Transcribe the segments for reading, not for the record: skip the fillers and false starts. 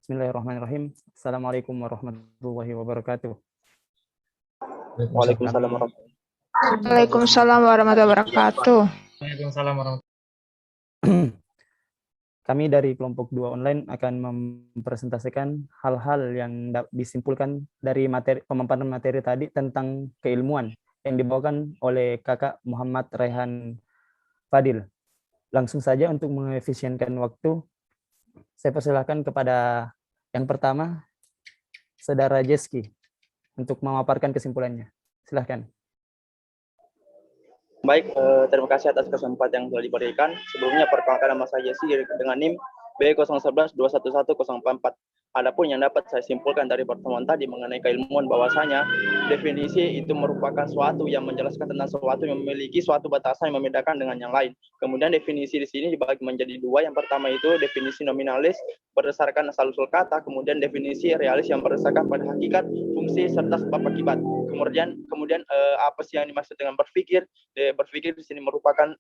Bismillahirrahmanirrahim. Assalamualaikum warahmatullahi wabarakatuh. Waalaikumsalam warahmatullahi Waalaikumsalam warahmatullahi wabarakatuh. Kami dari kelompok 2 online akan mempresentasikan hal-hal yang disimpulkan dari pemaparan materi tadi tentang keilmuan yang dibawakan oleh Kakak Muhammad Raihan Fadil. Langsung saja untuk mengefisienkan waktu, saya persilahkan kepada yang pertama, Saudara Jeski, untuk memaparkan kesimpulannya. Silahkan. Baik, terima kasih atas kesempatan yang telah diberikan. Sebelumnya perkenalkan nama saya Jesse dengan NIM B0112111044. Adapun yang dapat saya simpulkan dari pertemuan tadi mengenai keilmuan, bahwasanya definisi itu merupakan suatu yang menjelaskan tentang sesuatu yang memiliki suatu batasan yang membedakan dengan yang lain. Kemudian definisi di sini dibagi menjadi dua. Yang pertama itu definisi nominalis berdasarkan asal-usul kata, kemudian definisi realis yang berdasarkan pada hakikat, fungsi serta sebab akibat. Kemudian apa sih yang dimaksud dengan berpikir? Berpikir di sini merupakan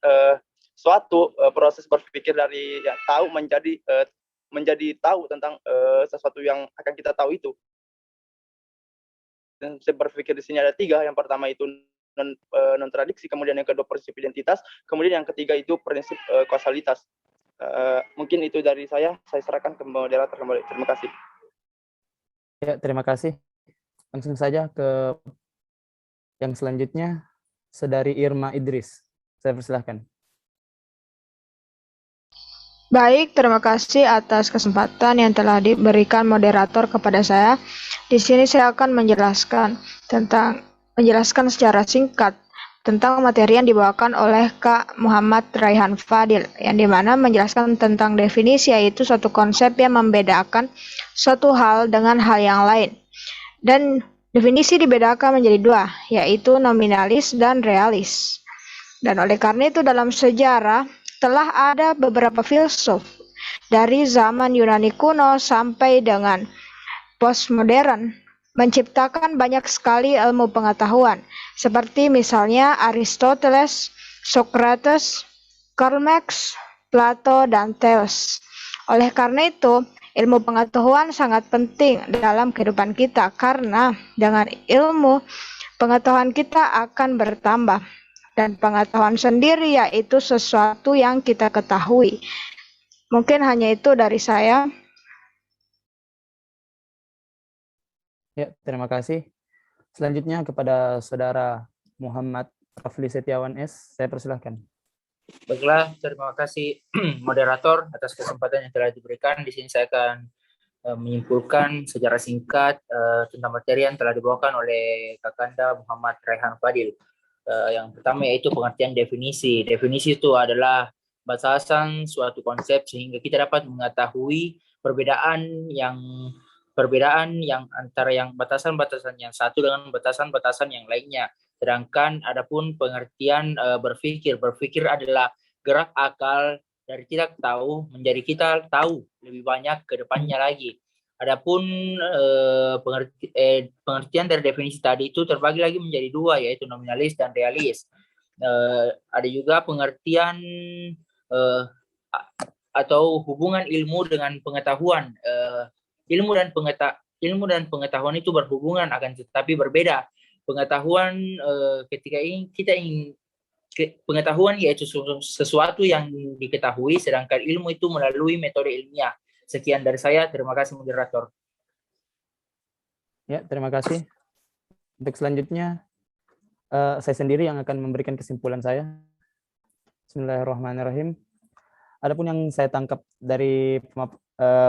suatu proses berpikir dari tahu menjadi tahu tentang sesuatu yang akan kita tahu itu. Dan berpikir di sini ada 3. Yang pertama itu non tradiksi, kemudian yang kedua prinsip identitas, kemudian yang ketiga itu prinsip kausalitas. Mungkin itu dari saya serahkan ke moderator kembali. Terima kasih. Ya, terima kasih. Langsung saja ke yang selanjutnya, Saudari Irma Idris. Saya persilahkan. Baik, terima kasih atas kesempatan yang telah diberikan moderator kepada saya. Di sini saya akan menjelaskan secara singkat tentang materi yang dibawakan oleh Kak Muhammad Raihan Fadil, yang dimana menjelaskan tentang definisi, yaitu suatu konsep yang membedakan suatu hal dengan hal yang lain. Dan definisi dibedakan menjadi 2, yaitu nominalis dan realis. Dan oleh karena itu dalam sejarah telah ada beberapa filsuf dari zaman Yunani kuno sampai dengan postmodern menciptakan banyak sekali ilmu pengetahuan, seperti misalnya Aristoteles, Socrates, Karl Marx, Plato, dan Thales. Oleh karena itu, ilmu pengetahuan sangat penting dalam kehidupan kita, karena dengan ilmu pengetahuan kita akan bertambah. Dan pengetahuan sendiri yaitu sesuatu yang kita ketahui. Mungkin hanya itu dari saya. Ya, terima kasih. Selanjutnya kepada Saudara Muhammad Rafli Setiawan S. Saya persilahkan. Baiklah, terima kasih moderator atas kesempatan yang telah diberikan. Di sini saya akan menyimpulkan secara singkat tentang materi yang telah dibawakan oleh Kakanda Muhammad Raihan Fadil. Yang pertama yaitu pengertian definisi. Definisi itu adalah batasan suatu konsep sehingga kita dapat mengetahui perbedaan yang antara yang batasan-batasan yang satu dengan batasan-batasan yang lainnya. Sedangkan adapun pengertian berpikir adalah gerak akal dari tidak tahu menjadi kita tahu lebih banyak ke depannya lagi. Adapun pengertian dari definisi tadi itu terbagi lagi menjadi 2, yaitu nominalis dan realis. Ada juga pengertian atau hubungan ilmu dengan pengetahuan. Ilmu dan pengetahuan itu berhubungan, akan tetapi berbeda. Pengetahuan ketika kita ingin pengetahuan yaitu sesuatu yang diketahui, sedangkan ilmu itu melalui metode ilmiah. Sekian dari saya, terima kasih moderator. Ya, terima kasih. Untuk selanjutnya, saya sendiri yang akan memberikan kesimpulan saya. Bismillahirrahmanirrahim. Adapun yang saya tangkap dari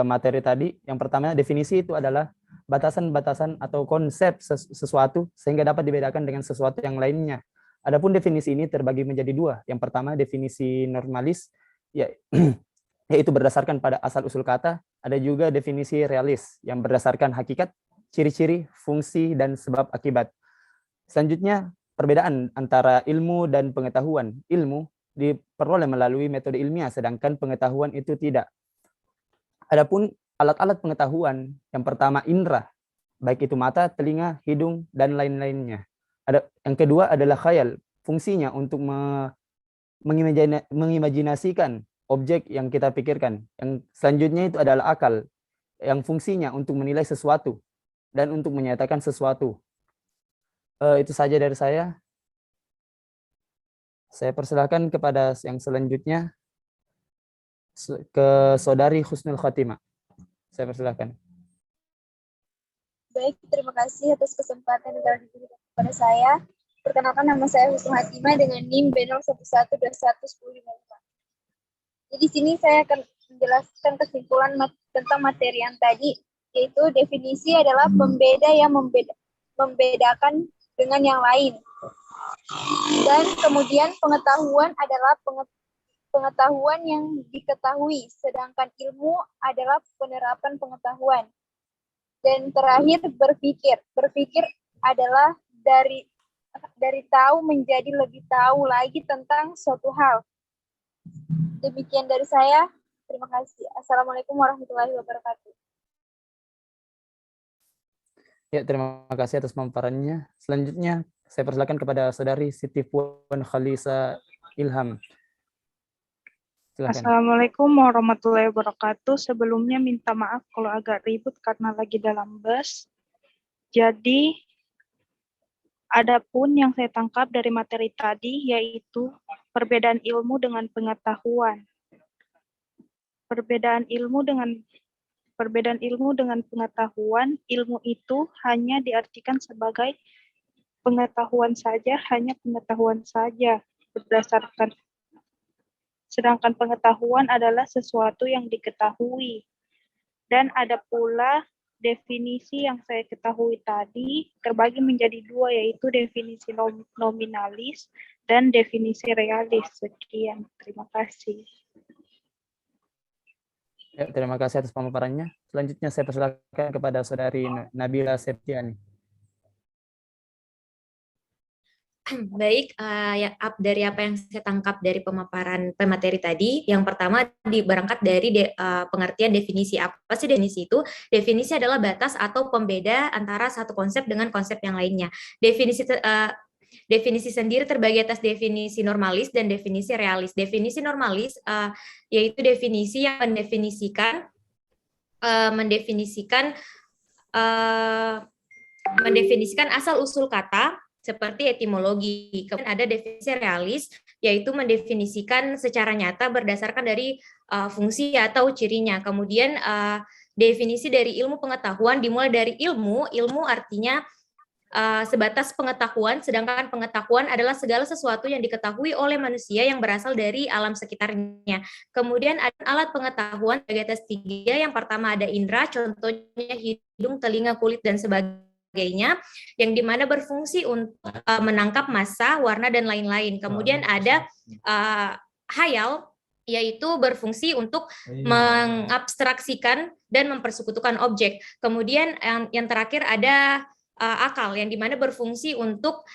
materi tadi, yang pertama definisi itu adalah batasan-batasan atau konsep sesuatu sehingga dapat dibedakan dengan sesuatu yang lainnya. Adapun definisi ini terbagi menjadi 2. Yang pertama definisi normalis, yaitu berdasarkan pada asal-usul kata. Ada juga definisi realis yang berdasarkan hakikat, ciri-ciri, fungsi, dan sebab akibat. Selanjutnya, perbedaan antara ilmu dan pengetahuan. Ilmu diperoleh melalui metode ilmiah, sedangkan pengetahuan itu tidak. Adapun alat-alat pengetahuan, yang pertama indera, baik itu mata, telinga, hidung, dan lain-lainnya. Yang kedua adalah khayal, fungsinya untuk mengimajinasikan objek yang kita pikirkan. Yang selanjutnya itu adalah akal, yang fungsinya untuk menilai sesuatu dan untuk menyatakan sesuatu. Itu saja dari saya. Saya persilahkan kepada yang selanjutnya ke Saudari Husnul Khotimah. Saya persilahkan. Baik, terima kasih atas kesempatan yang telah diberikan kepada saya. Perkenalkan, nama saya Husnul Khotimah dengan NIM B0112111055. Jadi di sini saya akan menjelaskan kesimpulan tentang materi yang tadi, yaitu definisi adalah pembeda yang membedakan dengan yang lain. Dan kemudian pengetahuan adalah pengetahuan yang diketahui, sedangkan ilmu adalah penerapan pengetahuan. Dan terakhir berpikir. Berpikir adalah dari tahu menjadi lebih tahu lagi tentang suatu hal. Demikian dari saya. Terima kasih. Assalamualaikum warahmatullahi wabarakatuh. Ya, terima kasih atas pemaparannya. Selanjutnya, saya persilakan kepada Saudari Siti Puan Khalisa Ilham. Silakan. Assalamualaikum warahmatullahi wabarakatuh. Sebelumnya minta maaf kalau agak ribut karena lagi dalam bus. Jadi, adapun yang saya tangkap dari materi tadi yaitu perbedaan ilmu dengan pengetahuan. Perbedaan ilmu dengan pengetahuan, ilmu itu hanya diartikan sebagai pengetahuan saja, hanya pengetahuan saja berdasarkan. Sedangkan pengetahuan adalah sesuatu yang diketahui. Dan ada pula definisi yang saya ketahui tadi terbagi menjadi dua, yaitu definisi nominalis dan definisi realis. Sekian, terima kasih. Ya, terima kasih atas pemaparannya. Selanjutnya saya persilakan kepada Saudari Nabila Septiani. Baik, dari apa yang saya tangkap dari pemaparan pemateri tadi, yang pertama berangkat dari pengertian definisi. Apa sih definisi itu? Definisi adalah batas atau pembeda antara satu konsep dengan konsep yang lainnya. Definisi sendiri terbagi atas definisi normalis dan definisi realis. Definisi normalis yaitu definisi yang mendefinisikan asal-usul kata seperti etimologi. Kemudian ada definisi realis, yaitu mendefinisikan secara nyata berdasarkan dari fungsi atau cirinya. Kemudian definisi dari ilmu pengetahuan dimulai dari ilmu artinya sebatas pengetahuan, sedangkan pengetahuan adalah segala sesuatu yang diketahui oleh manusia yang berasal dari alam sekitarnya. Kemudian ada alat pengetahuan sebagai atas 3, yang pertama ada indera, contohnya hidung, telinga, kulit, dan sebagainya, yang dimana berfungsi untuk menangkap massa, warna, dan lain-lain. Kemudian ada hayal, yaitu berfungsi untuk mengabstraksikan dan mempersekutukan objek. Kemudian yang terakhir ada akal, yang dimana berfungsi untuk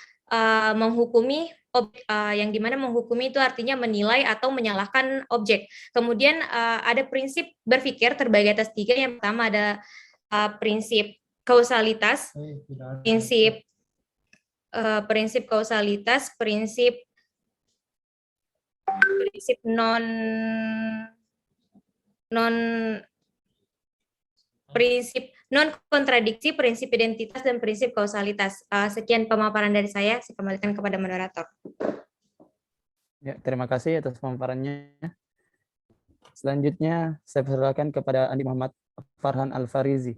menghukumi objek, yang dimana menghukumi itu artinya menilai atau menyalahkan objek. Kemudian ada prinsip berpikir terbagi atas 3. Yang pertama ada prinsip kausalitas, prinsip kausalitas, prinsip non kontradiksi, prinsip identitas, dan prinsip kausalitas. Sekian pemaparan dari saya kembalikan kepada moderator. Ya, terima kasih atas pemaparannya. Selanjutnya saya persilakan kepada Andi Muhammad Farhan Al-Farizi.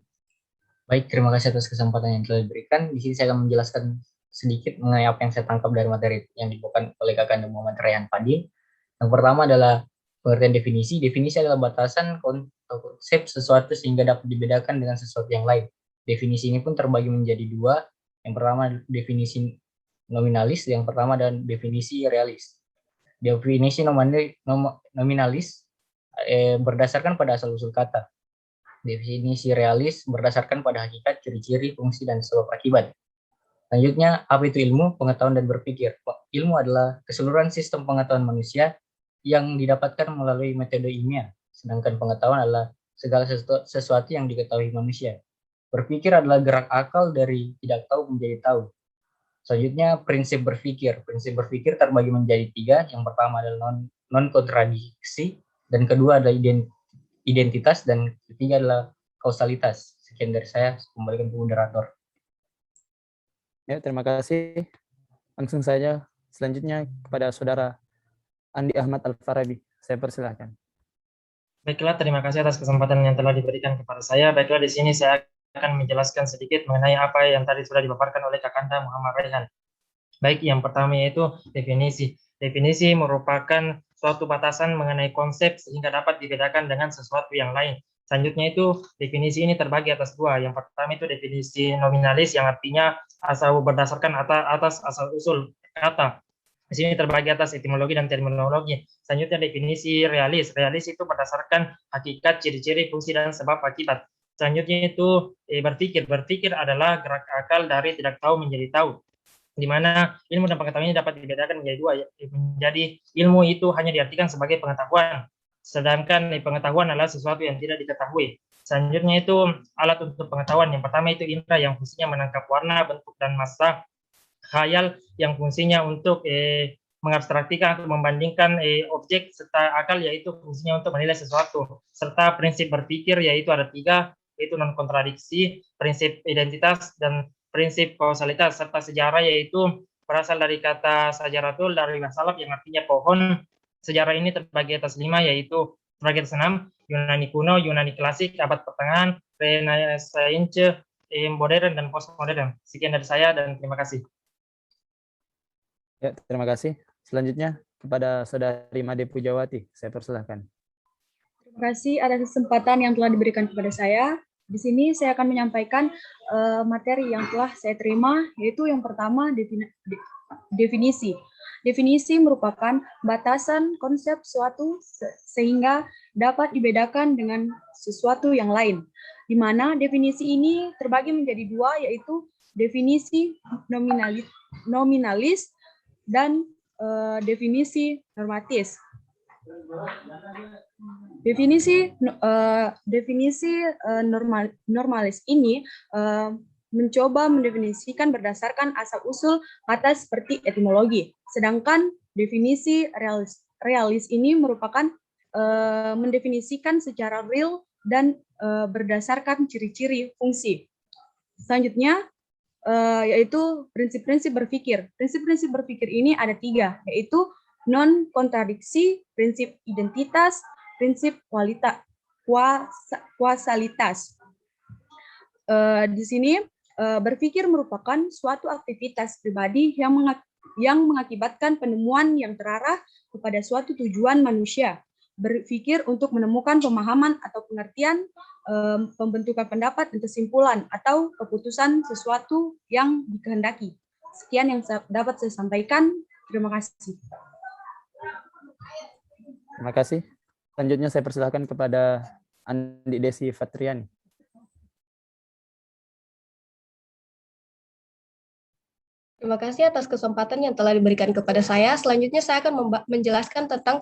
Baik, terima kasih atas kesempatan yang telah diberikan. Di sini saya akan menjelaskan sedikit mengenai apa yang saya tangkap dari materi yang dibawakan oleh Kakak Muhammad Rayhan Fadil. Yang pertama adalah pengertian definisi. Definisi adalah batasan konsep sesuatu sehingga dapat dibedakan dengan sesuatu yang lain. Definisi ini pun terbagi menjadi 2. Yang pertama definisi nominalis, yang pertama dan definisi realis. Definisi nominalis berdasarkan pada asal-usul kata. Definisi realis berdasarkan pada hakikat, ciri-ciri, fungsi, dan sebab akibat. Selanjutnya, apa itu ilmu, pengetahuan, dan berpikir? Ilmu adalah keseluruhan sistem pengetahuan manusia yang didapatkan melalui metode ilmiah, sedangkan pengetahuan adalah segala sesuatu yang diketahui manusia. Berpikir adalah gerak akal dari tidak tahu menjadi tahu. Selanjutnya, prinsip berpikir. Prinsip berpikir terbagi menjadi 3. Yang pertama adalah non-kontradiksi, dan kedua adalah identitas, dan ketiga adalah kausalitas. Sekian dari saya, kembalikan ke moderator. Ya, terima kasih. Langsung saja selanjutnya kepada Saudara Andi Ahmad Al-Farabi. Saya persilahkan. Baiklah, terima kasih atas kesempatan yang telah diberikan kepada saya. Baiklah, di sini saya akan menjelaskan sedikit mengenai apa yang tadi sudah dipaparkan oleh Kakanda Muhammad Raihan. Baik, yang pertama yaitu definisi. Definisi merupakan suatu batasan mengenai konsep sehingga dapat dibedakan dengan sesuatu yang lain. Selanjutnya itu definisi ini terbagi atas dua. Yang pertama itu definisi nominalis yang artinya asal berdasarkan atas asal usul kata. Di sini terbagi atas etimologi dan terminologi. Selanjutnya definisi realis. Realis itu berdasarkan hakikat, ciri-ciri, fungsi, dan sebab akibat. Selanjutnya itu berpikir. Berpikir adalah gerak akal dari tidak tahu menjadi tahu. Di mana ilmu dan pengetahuan ini dapat dibedakan menjadi dua. Menjadi ilmu itu hanya diartikan sebagai pengetahuan. Sedangkan pengetahuan adalah sesuatu yang tidak diketahui. Selanjutnya itu alat untuk pengetahuan. Yang pertama itu indera yang fungsinya menangkap warna, bentuk, dan massa. Khayal yang fungsinya untuk mengabstraktikan atau membandingkan objek, serta akal yaitu fungsinya untuk menilai sesuatu, serta prinsip berpikir yaitu ada tiga, yaitu non-kontradiksi, prinsip identitas, dan prinsip kausalitas, serta sejarah yaitu berasal dari kata sajaratul dari bahasa Arab yang artinya pohon. Sejarah ini terbagi atas 5, yaitu terbagi atas 6, Yunani kuno, Yunani klasik, abad pertengahan, Renaissance, modern, dan postmodern. Sekian dari saya dan terima kasih. Ya, terima kasih. Selanjutnya kepada Saudari Made Pujawati, saya persilahkan. Terima kasih atas kesempatan yang telah diberikan kepada saya. Di sini saya akan menyampaikan materi yang telah saya terima, yaitu yang pertama definisi. Definisi merupakan batasan konsep suatu sehingga dapat dibedakan dengan sesuatu yang lain, di mana definisi ini terbagi menjadi dua, yaitu definisi nominalis dan definisi normatis. Definisi normalis ini mencoba mendefinisikan berdasarkan asal-usul kata seperti etimologi. Sedangkan definisi realis ini merupakan mendefinisikan secara real dan berdasarkan ciri-ciri fungsi. Selanjutnya, yaitu prinsip-prinsip berpikir. Prinsip-prinsip berpikir ini ada 3, yaitu non-kontradiksi, prinsip identitas, prinsip kuasalitas. Di sini berpikir merupakan suatu aktivitas pribadi yang mengakibatkan penemuan yang terarah kepada suatu tujuan manusia. Berpikir untuk menemukan pemahaman atau pengertian, pembentukan pendapat dan kesimpulan atau keputusan sesuatu yang dikehendaki. Sekian yang dapat saya sampaikan. Terima kasih. Terima kasih. Selanjutnya saya persilahkan kepada Andi Desi Fatriani. Terima kasih atas kesempatan yang telah diberikan kepada saya. Selanjutnya saya akan menjelaskan tentang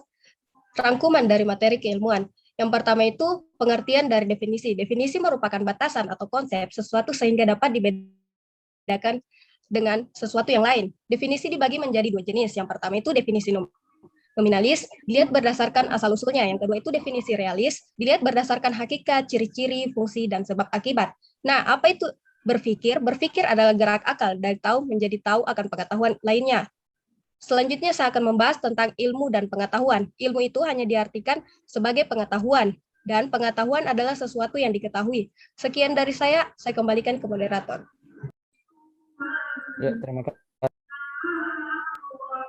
rangkuman dari materi keilmuan. Yang pertama itu pengertian dari definisi. Definisi merupakan batasan atau konsep sesuatu sehingga dapat dibedakan dengan sesuatu yang lain. Definisi dibagi menjadi 2 jenis. Yang pertama itu definisi nominalis, dilihat berdasarkan asal-usulnya. Yang kedua itu definisi realis, dilihat berdasarkan hakikat, ciri-ciri, fungsi, dan sebab akibat. Nah, apa itu berpikir? Berpikir adalah gerak akal dari tahu menjadi tahu akan pengetahuan lainnya. Selanjutnya saya akan membahas tentang ilmu dan pengetahuan. Ilmu itu hanya diartikan sebagai pengetahuan, dan pengetahuan adalah sesuatu yang diketahui. Sekian dari saya kembalikan ke moderator. Ya, terima kasih.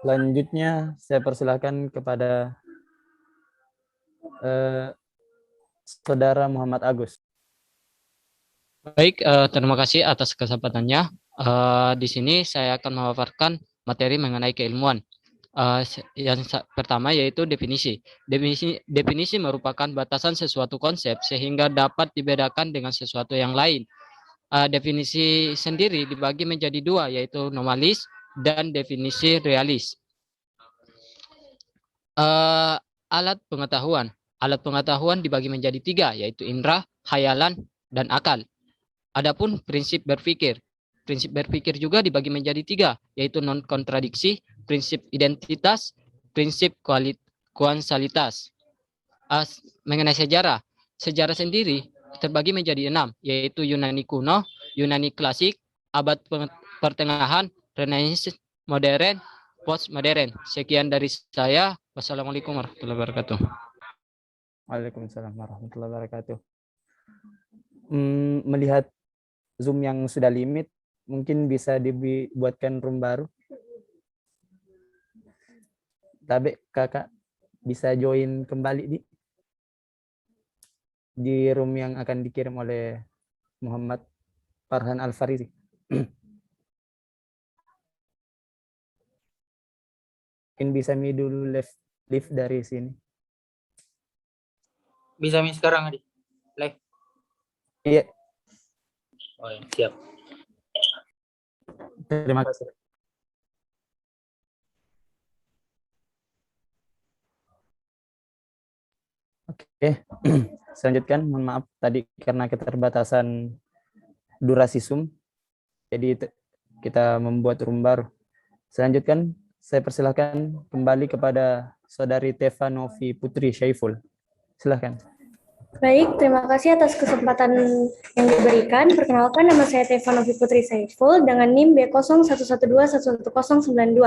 Selanjutnya saya persilahkan kepada Saudara Muhammad Agus. Baik, terima kasih atas kesempatannya. Di sini saya akan memaparkan materi mengenai keilmuan. Yang pertama yaitu definisi. Definisi merupakan batasan sesuatu konsep sehingga dapat dibedakan dengan sesuatu yang lain. Definisi sendiri dibagi menjadi 2, yaitu nominalis dan definisi realis. Alat pengetahuan. Alat pengetahuan dibagi menjadi 3, yaitu indera, khayalan, dan akal. Adapun prinsip berpikir. Prinsip berpikir juga dibagi menjadi 3, yaitu non-kontradiksi, prinsip identitas, prinsip kuasalitas. Mengenai sejarah. Sejarah sendiri terbagi menjadi 6, yaitu Yunani kuno, Yunani klasik, abad pertengahan, Renaissance, modern, postmodern. Sekian dari saya. Wassalamualaikum warahmatullahi wabarakatuh. Waalaikumsalam warahmatullahi wabarakatuh. Melihat Zoom yang sudah limit, mungkin bisa dibuatkan room baru. Tapi kakak bisa join kembali di room yang akan dikirim oleh Muhammad Farhan Al-Farizi. Mungkin bisa mi dulu live dari sini. Bisa mi sekarang, Adi? Live? Iya. Oh, ya. Siap. Terima kasih. Oke, selanjutkan. Mohon maaf tadi karena keterbatasan durasi Zoom, jadi kita membuat room baru. Selanjutkan, saya persilahkan kembali kepada Saudari Teva Novi Putri Syaiful. Silahkan. Baik, terima kasih atas kesempatan yang diberikan. Perkenalkan, nama saya Teva Novi Putri Syaiful dengan NIM B0112111092.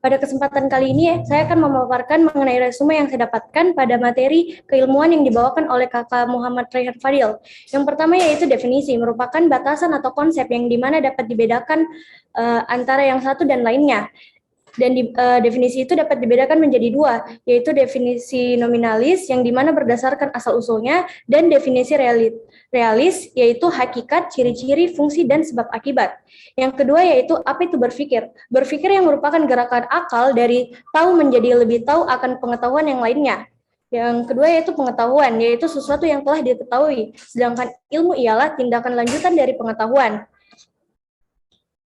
Pada kesempatan kali ini, saya akan memaparkan mengenai resume yang saya dapatkan pada materi keilmuan yang dibawakan oleh Kakak Muhammad Raihan Fadil. Yang pertama yaitu definisi, merupakan batasan atau konsep yang dimana dapat dibedakan antara yang satu dan lainnya. Dan definisi itu dapat dibedakan menjadi dua, yaitu definisi nominalis yang dimana berdasarkan asal-usulnya, dan definisi realis, yaitu hakikat, ciri-ciri, fungsi, dan sebab akibat. Yang kedua yaitu apa itu berpikir. Berpikir yang merupakan gerakan akal dari tahu menjadi lebih tahu akan pengetahuan yang lainnya. Yang kedua yaitu pengetahuan, yaitu sesuatu yang telah diketahui, sedangkan ilmu ialah tindakan lanjutan dari pengetahuan.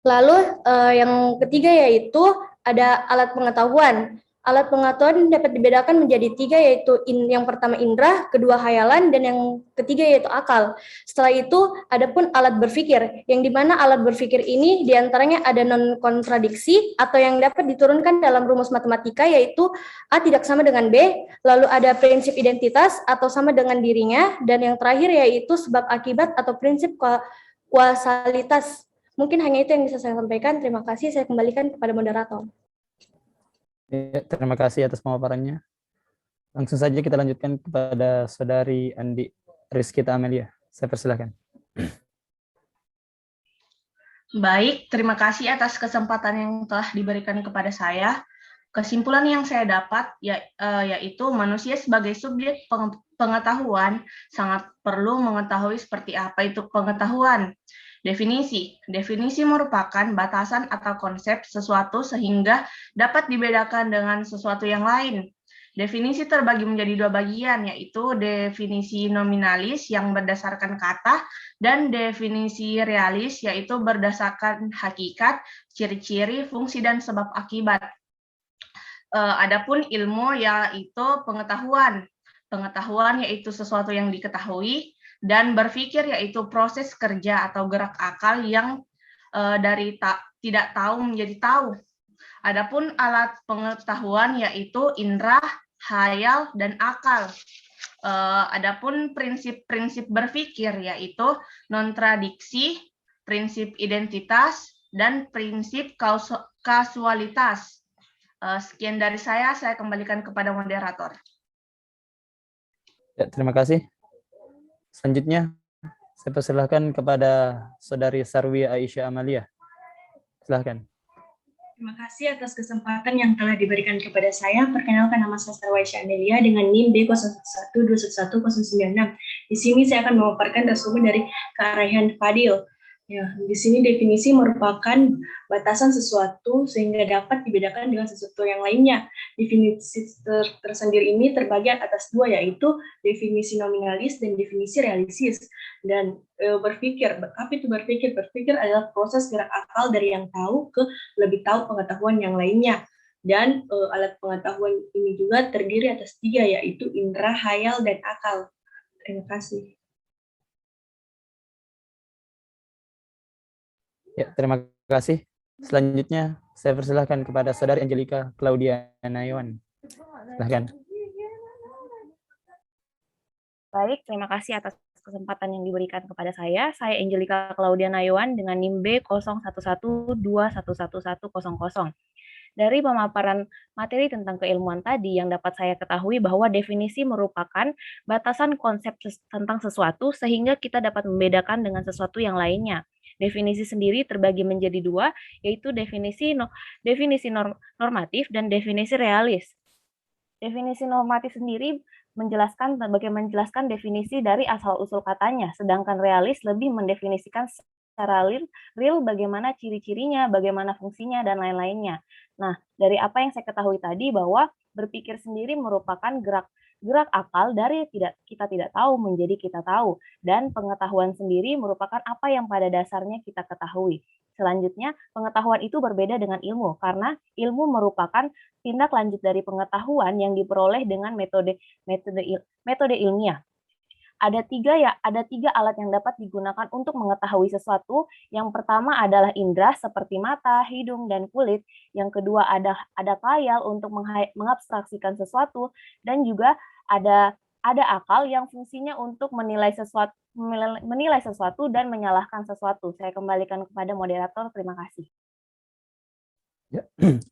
Lalu yang ketiga yaitu ada alat pengetahuan. Alat pengetahuan dapat dibedakan menjadi tiga, yaitu yang pertama indera, kedua hayalan, dan yang ketiga yaitu akal. Setelah itu ada pun alat berpikir, yang dimana alat berpikir ini diantaranya ada non-kontradiksi atau yang dapat diturunkan dalam rumus matematika, yaitu A tidak sama dengan B, lalu ada prinsip identitas atau sama dengan dirinya, dan yang terakhir yaitu sebab akibat atau prinsip kausalitas. Mungkin hanya itu yang bisa saya sampaikan. Terima kasih. Saya kembalikan kepada moderator. Ya, terima kasih atas pemaparannya. Langsung saja kita lanjutkan kepada Saudari Andi Rizkita Amelia. Saya persilahkan. Baik, terima kasih atas kesempatan yang telah diberikan kepada saya. Kesimpulan yang saya dapat yaitu manusia sebagai subjek pengetahuan sangat perlu mengetahui seperti apa itu pengetahuan. Definisi merupakan batasan atau konsep sesuatu sehingga dapat dibedakan dengan sesuatu yang lain. Definisi terbagi menjadi dua bagian, yaitu definisi nominalis yang berdasarkan kata dan definisi realis, yaitu berdasarkan hakikat, ciri-ciri, fungsi, dan sebab akibat. Adapun ilmu yaitu pengetahuan. Pengetahuan yaitu sesuatu yang diketahui, dan berpikir yaitu proses kerja atau gerak akal yang dari tidak tahu menjadi tahu. Adapun alat pengetahuan yaitu indera, hayal, dan akal. Adapun prinsip-prinsip berpikir yaitu non-tradiksi, prinsip identitas, dan prinsip kasualitas. Sekian dari saya kembalikan kepada moderator. Ya, terima kasih. Selanjutnya, saya persilahkan kepada Saudari Sarwi Aisyah Amalia. Silahkan. Terima kasih atas kesempatan yang telah diberikan kepada saya. Perkenalkan, nama saya Sarwi Aisyah Amalia dengan NIM B0112111096. Di sini saya akan memaparkan resume dari Kak Raihan Fadil. Ya, di sini definisi merupakan batasan sesuatu sehingga dapat dibedakan dengan sesuatu yang lainnya. Definisi tersendiri ini terbagi atas dua, yaitu definisi nominalis dan definisi realisis. Dan berpikir, apa itu berpikir? Berpikir adalah proses gerak akal dari yang tahu ke lebih tahu pengetahuan yang lainnya. Dan alat pengetahuan ini juga terdiri atas tiga, yaitu indera, hayal, dan akal. Terima kasih. Ya, terima kasih. Selanjutnya, saya persilahkan kepada Saudari Angelika Claudia Nayawan. Silahkan. Baik, terima kasih atas kesempatan yang diberikan kepada saya. Saya Angelika Claudia Nayawan dengan NIM B0112111100. Dari pemaparan materi tentang keilmuan tadi yang dapat saya ketahui bahwa definisi merupakan batasan konsep tentang sesuatu sehingga kita dapat membedakan dengan sesuatu yang lainnya. Definisi sendiri terbagi menjadi dua, yaitu definisi normatif dan definisi realis. Definisi normatif sendiri menjelaskan definisi dari asal-usul katanya, sedangkan realis lebih mendefinisikan secara real bagaimana ciri-cirinya, bagaimana fungsinya, dan lain-lainnya. Nah, dari apa yang saya ketahui tadi bahwa berpikir sendiri merupakan gerak akal dari kita tidak tahu menjadi kita tahu, dan pengetahuan sendiri merupakan apa yang pada dasarnya kita ketahui. Selanjutnya, pengetahuan itu berbeda dengan ilmu, karena ilmu merupakan tindak lanjut dari pengetahuan yang diperoleh dengan metode ilmiah. Ada tiga alat yang dapat digunakan untuk mengetahui sesuatu. Yang pertama adalah indera seperti mata, hidung, dan kulit. Yang kedua ada khayal untuk mengabstraksikan sesuatu, dan juga ada akal yang fungsinya untuk menilai sesuatu dan menyalahkan sesuatu. Saya kembalikan kepada moderator. Terima kasih.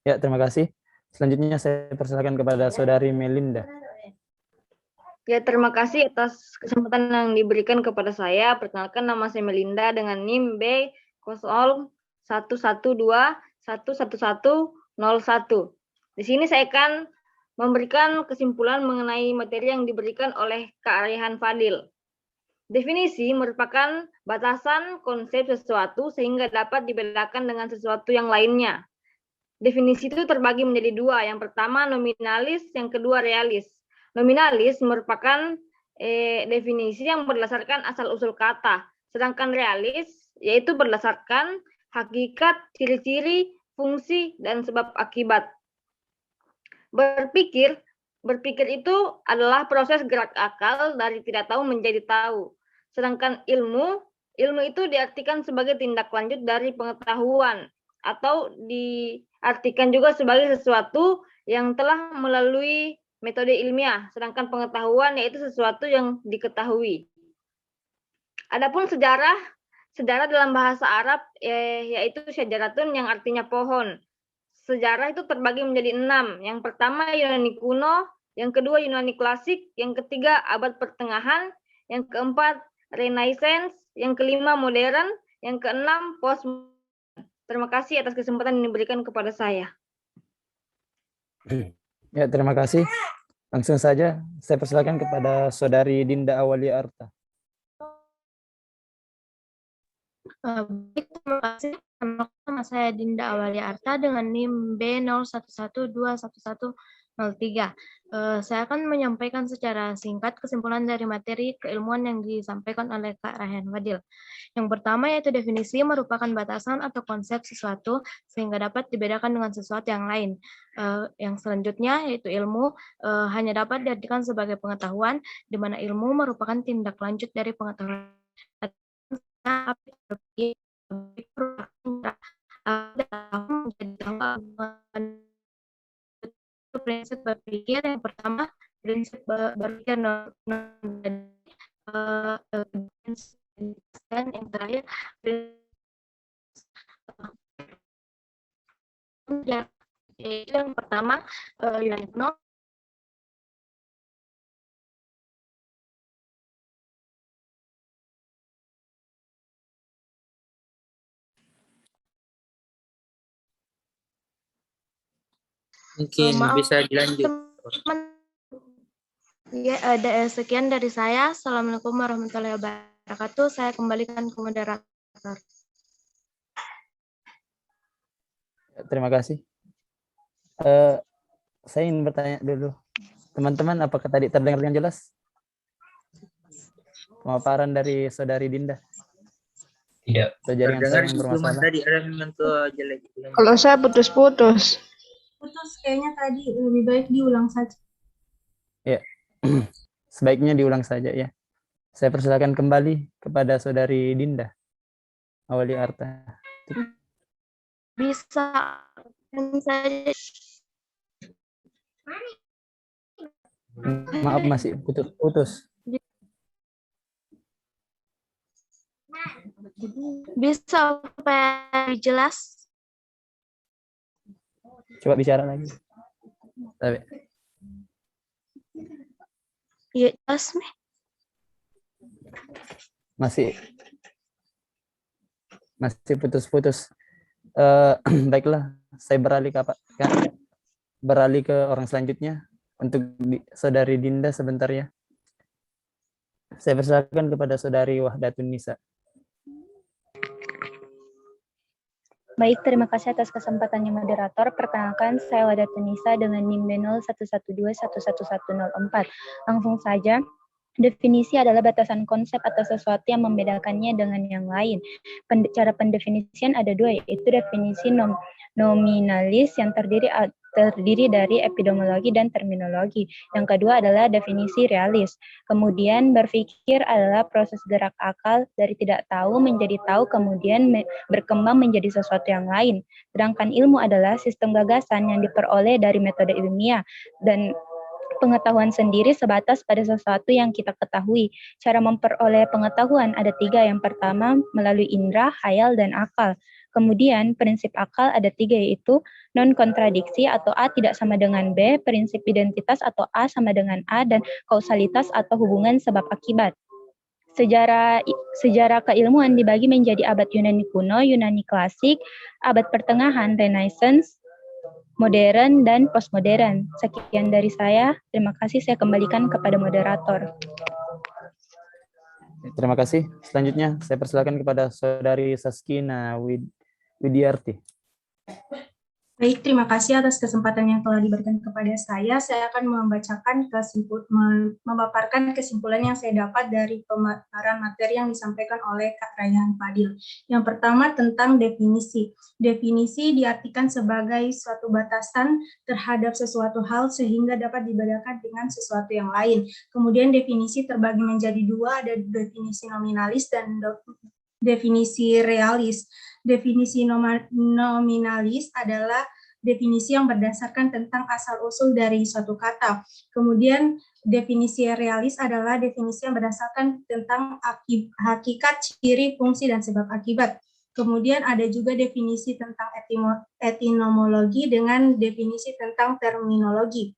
Ya, terima kasih. Selanjutnya saya persilakan kepada Saudari Melinda. Ya, terima kasih atas kesempatan yang diberikan kepada saya. Perkenalkan, nama saya Melinda dengan NIM B0112111101. Di sini saya akan memberikan kesimpulan mengenai materi yang diberikan oleh Kak Raihan Fadil. Definisi merupakan batasan konsep sesuatu sehingga dapat dibedakan dengan sesuatu yang lainnya. Definisi itu terbagi menjadi dua. Yang pertama nominalis, yang kedua realis. Nominalis merupakan definisi yang berdasarkan asal-usul kata, sedangkan realis yaitu berdasarkan hakikat, ciri-ciri, fungsi, dan sebab akibat. Berpikir itu adalah proses gerak akal dari tidak tahu menjadi tahu, sedangkan ilmu itu diartikan sebagai tindak lanjut dari pengetahuan, atau diartikan juga sebagai sesuatu yang telah melalui metode ilmiah, sedangkan pengetahuan yaitu sesuatu yang diketahui. Adapun sejarah dalam bahasa Arab yaitu syajaratun yang artinya pohon. Sejarah itu terbagi menjadi 6. Yang pertama Yunani kuno, yang kedua Yunani klasik, yang ketiga abad pertengahan, yang keempat Renaissance, yang kelima modern, yang keenam post. Terima kasih atas kesempatan yang diberikan kepada saya. Ya, terima kasih. Langsung saja saya persilakan kepada Saudari Dinda Awalia Arta. Baik, terima kasih. Nama saya Dinda Awalia Arta dengan NIM B01121103. Saya akan menyampaikan secara singkat kesimpulan dari materi keilmuan yang disampaikan oleh Kak Raihan Fadil. Yang pertama yaitu definisi merupakan batasan atau konsep sesuatu sehingga dapat dibedakan dengan sesuatu yang lain. Yang selanjutnya yaitu ilmu hanya dapat diartikan sebagai pengetahuan, di mana ilmu merupakan tindak lanjut dari pengetahuan. Prinsip berpikir yang pertama, prinsip berpikir dan yang terakhir yang pertama Yunani kuno. Mungkin bisa dilanjut. Ya, ada sekian dari saya. Assalamualaikum warahmatullahi wabarakatuh. Saya kembalikan ke moderator. Terima kasih. Saya ingin bertanya dulu. Teman-teman, apakah tadi terdengar dengan jelas pemaparan dari Saudari Dinda? Tidak. Terdengar bermasalah. Tadi ada memang jelek. Kalau saya putus-putus. Kayaknya tadi lebih baik diulang saja. Ya, sebaiknya diulang saja ya. Saya persilakan kembali kepada Saudari Dinda Awalia Arta. Bisa saja. Maaf, masih putus-putus. Bisa supaya jelas? Coba bicara lagi. Iya, jelas nih. Masih putus-putus. Baiklah, saya beralih ke orang selanjutnya untuk Saudari Dinda sebentar ya. Saya persilakan kepada Saudari Wahdatun Nisa. Baik, terima kasih atas kesempatannya moderator. Perkenalkan, saya Wahdatun Nisa dengan NIM B0112111004. Langsung saja, definisi adalah batasan konsep atau sesuatu yang membedakannya dengan yang lain. Cara pendefinisian ada dua, yaitu definisi nominalis yang terdiri dari epidemiologi dan terminologi. Yang kedua adalah definisi realis. Kemudian berpikir adalah proses gerak akal dari tidak tahu menjadi tahu, kemudian berkembang menjadi sesuatu yang lain. Sedangkan ilmu adalah sistem gagasan yang diperoleh dari metode ilmiah, dan pengetahuan sendiri sebatas pada sesuatu yang kita ketahui. Cara memperoleh pengetahuan ada tiga. Yang pertama melalui indera, khayal, dan akal. Kemudian prinsip akal ada tiga, yaitu non-kontradiksi atau A tidak sama dengan B, prinsip identitas atau A sama dengan A, dan kausalitas atau hubungan sebab akibat. Sejarah keilmuan dibagi menjadi abad Yunani kuno, Yunani klasik, abad pertengahan, Renaissance, modern, dan postmodern. Sekian dari saya. Terima kasih. Saya kembalikan kepada moderator. Terima kasih. Selanjutnya saya persilakan kepada Saudari Saskina Widiarti. Baik, terima kasih atas kesempatan yang telah diberikan kepada saya. Saya akan memaparkan kesimpulan yang saya dapat dari pemaparan materi yang disampaikan oleh Kak Raihan Fadil. Yang pertama tentang definisi. Definisi diartikan sebagai suatu batasan terhadap sesuatu hal sehingga dapat dibedakan dengan sesuatu yang lain. Kemudian definisi terbagi menjadi dua, ada definisi nominalis dan definisi realis. Definisi nominalis adalah definisi yang berdasarkan tentang asal-usul dari suatu kata. Kemudian definisi realis adalah definisi yang berdasarkan tentang hakikat, ciri, fungsi, dan sebab akibat. Kemudian ada juga definisi tentang etimologi dengan definisi tentang terminologi.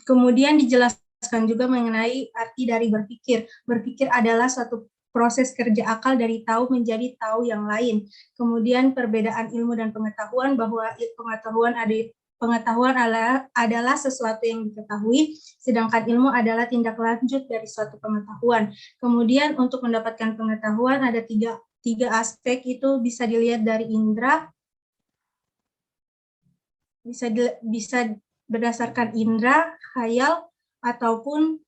Kemudian dijelaskan juga mengenai arti dari berpikir. Berpikir adalah suatu proses kerja akal dari tahu menjadi tahu yang lain. Kemudian perbedaan ilmu dan pengetahuan, bahwa pengetahuan adalah sesuatu yang diketahui, sedangkan ilmu adalah tindak lanjut dari suatu pengetahuan. Kemudian untuk mendapatkan pengetahuan ada tiga aspek, itu bisa dilihat dari indera, bisa berdasarkan indera, khayal, ataupun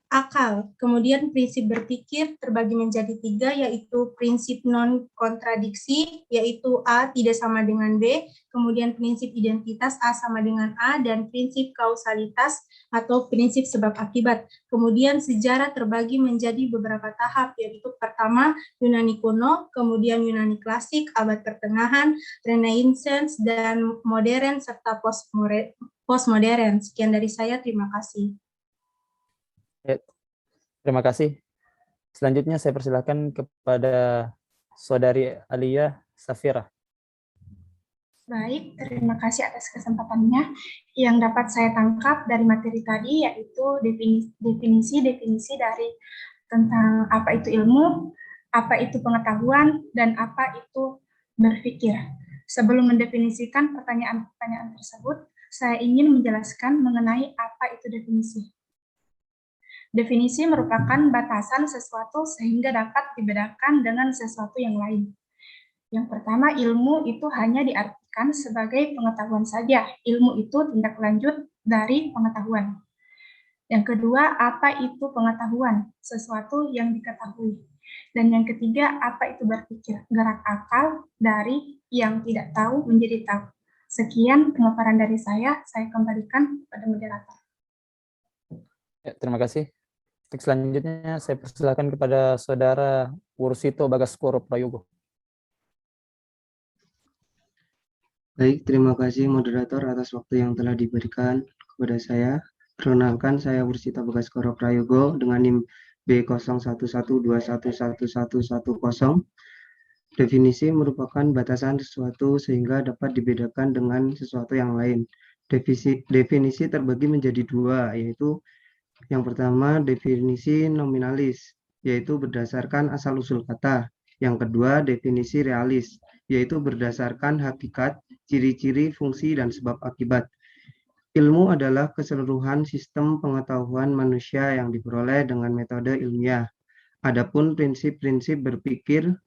akal. Kemudian prinsip berpikir terbagi menjadi tiga, yaitu prinsip non-kontradiksi, yaitu A tidak sama dengan B, kemudian prinsip identitas A sama dengan A, dan prinsip kausalitas atau prinsip sebab akibat. Kemudian sejarah terbagi menjadi beberapa tahap, yaitu pertama Yunani kuno, kemudian Yunani klasik, abad pertengahan, Renaissance, dan modern, serta postmodern. Sekian dari saya, terima kasih. Terima kasih. Selanjutnya saya persilakan kepada Saudari Alia Safira. Baik, terima kasih atas kesempatannya. Yang dapat saya tangkap dari materi tadi yaitu definisi dari tentang apa itu ilmu, apa itu pengetahuan, dan apa itu berpikir. Sebelum mendefinisikan pertanyaan-pertanyaan tersebut, saya ingin menjelaskan mengenai apa itu definisi. Definisi merupakan batasan sesuatu sehingga dapat dibedakan dengan sesuatu yang lain. Yang pertama, ilmu itu hanya diartikan sebagai pengetahuan saja. Ilmu itu tindak lanjut dari pengetahuan. Yang kedua, apa itu pengetahuan? Sesuatu yang diketahui. Dan yang ketiga, apa itu berpikir? Gerak akal dari yang tidak tahu menjadi tahu. Sekian pemaparan dari saya kembalikan kepada moderator. Ya, terima kasih. Selanjutnya saya persilakan kepada Saudara Wursito Bagaskoro Prayogo. Baik, terima kasih moderator atas waktu yang telah diberikan kepada saya. Perkenalkan, saya Wursito Bagaskoro Prayogo dengan NIM B0112111110. Definisi merupakan batasan sesuatu sehingga dapat dibedakan dengan sesuatu yang lain. Definisi terbagi menjadi dua, yaitu yang pertama definisi nominalis, yaitu berdasarkan asal-usul kata. Yang kedua definisi realis, yaitu berdasarkan hakikat, ciri-ciri, fungsi, dan sebab akibat. Ilmu adalah keseluruhan sistem pengetahuan manusia yang diperoleh dengan metode ilmiah. Adapun prinsip-prinsip berpikir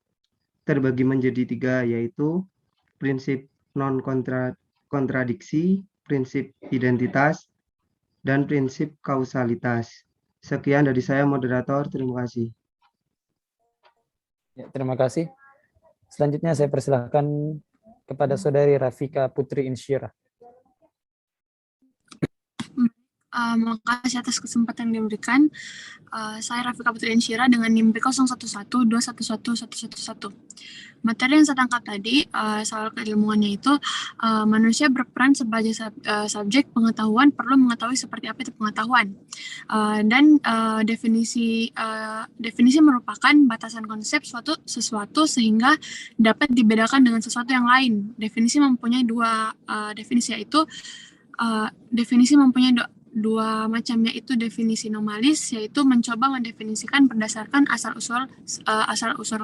terbagi menjadi tiga, yaitu prinsip non-kontradiksi, prinsip identitas, dan prinsip kausalitas. Sekian dari saya, moderator. Terima kasih. Ya, terima kasih. Selanjutnya saya persilahkan kepada Saudari Rafika Putri Insyirah. Makasih atas kesempatan yang diberikan. Saya Rafika Putri Insyirah dengan NIM B0112111111. Materi yang saya tangkap tadi, soal keilmuannya itu, manusia berperan sebagai subjek pengetahuan perlu mengetahui seperti apa itu pengetahuan. Dan definisi merupakan batasan konsep sesuatu sehingga dapat dibedakan dengan sesuatu yang lain. Definisi mempunyai dua definisi, yaitu definisi mempunyai dua macam, yaitu definisi nominalis, yaitu mencoba mendefinisikan berdasarkan asal-usul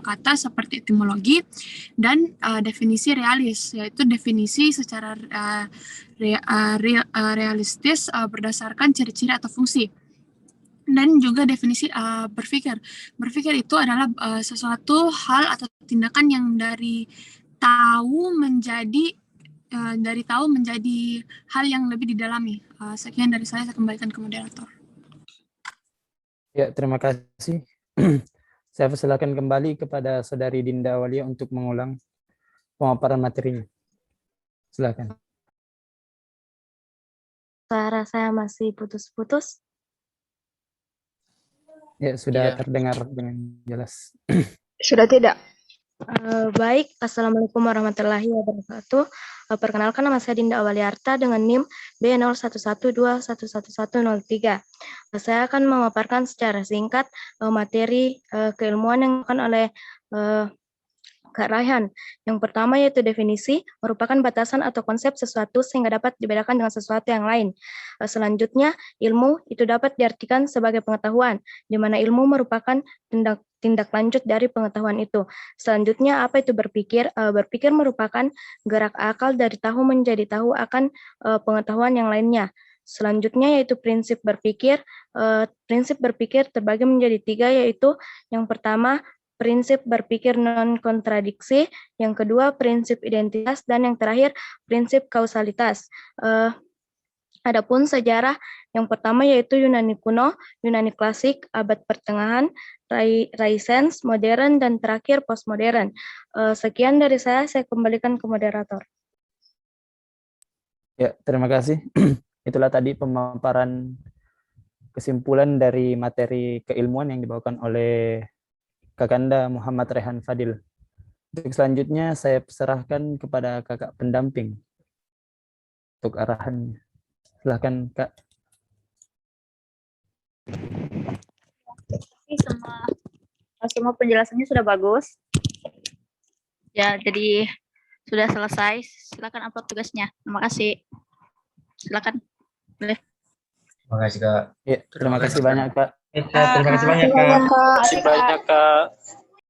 kata seperti etimologi, dan definisi realis, yaitu definisi secara realistis berdasarkan ciri-ciri atau fungsi. Dan juga definisi berpikir. Berpikir itu adalah sesuatu hal atau tindakan yang dari tahu menjadi hal yang lebih didalami. Sekian dari saya kembalikan ke moderator. Ya, terima kasih. Saya persilakan kembali kepada Saudari Dinda Walia untuk mengulang pemaparan materinya. Silakan. Suara saya masih putus-putus. Ya, sudah terdengar dengan jelas. Sudah tidak? Baik, Assalamualaikum warahmatullahi wabarakatuh. Perkenalkan, nama saya Dinda Awaliarta dengan NIM B0112111103. Saya akan memaparkan secara singkat materi keilmuan yang dilakukan oleh Kak Raihan. Yang pertama yaitu definisi, merupakan batasan atau konsep sesuatu sehingga dapat dibedakan dengan sesuatu yang lain. Selanjutnya, ilmu itu dapat diartikan sebagai pengetahuan, di mana ilmu merupakan tindak lanjut dari pengetahuan itu. Selanjutnya, apa itu berpikir? Berpikir merupakan gerak akal dari tahu menjadi tahu akan pengetahuan yang lainnya. Selanjutnya yaitu prinsip berpikir. Prinsip berpikir terbagi menjadi tiga, yaitu yang pertama, prinsip berpikir non-kontradiksi, yang kedua prinsip identitas, dan yang terakhir prinsip kausalitas. Adapun sejarah, yang pertama yaitu Yunani kuno, Yunani klasik, abad pertengahan, Renaissance, modern, dan terakhir postmodern. Sekian dari saya kembalikan ke moderator. Ya, terima kasih. Itulah tadi pemaparan kesimpulan dari materi keilmuan yang dibawakan oleh Kakanda Muhammad Raihan Fadil. Untuk selanjutnya saya serahkan kepada kakak pendamping untuk arahannya. Silakan, Kak. Semua penjelasannya sudah bagus. Ya, jadi sudah selesai. Silakan upload tugasnya. Terima kasih. Silakan. Boleh. Terima kasih, Kak. Ya, terima kasih banyak, Kak. Terima kasih banyak, Kak. Terima kasih banyak, Kak.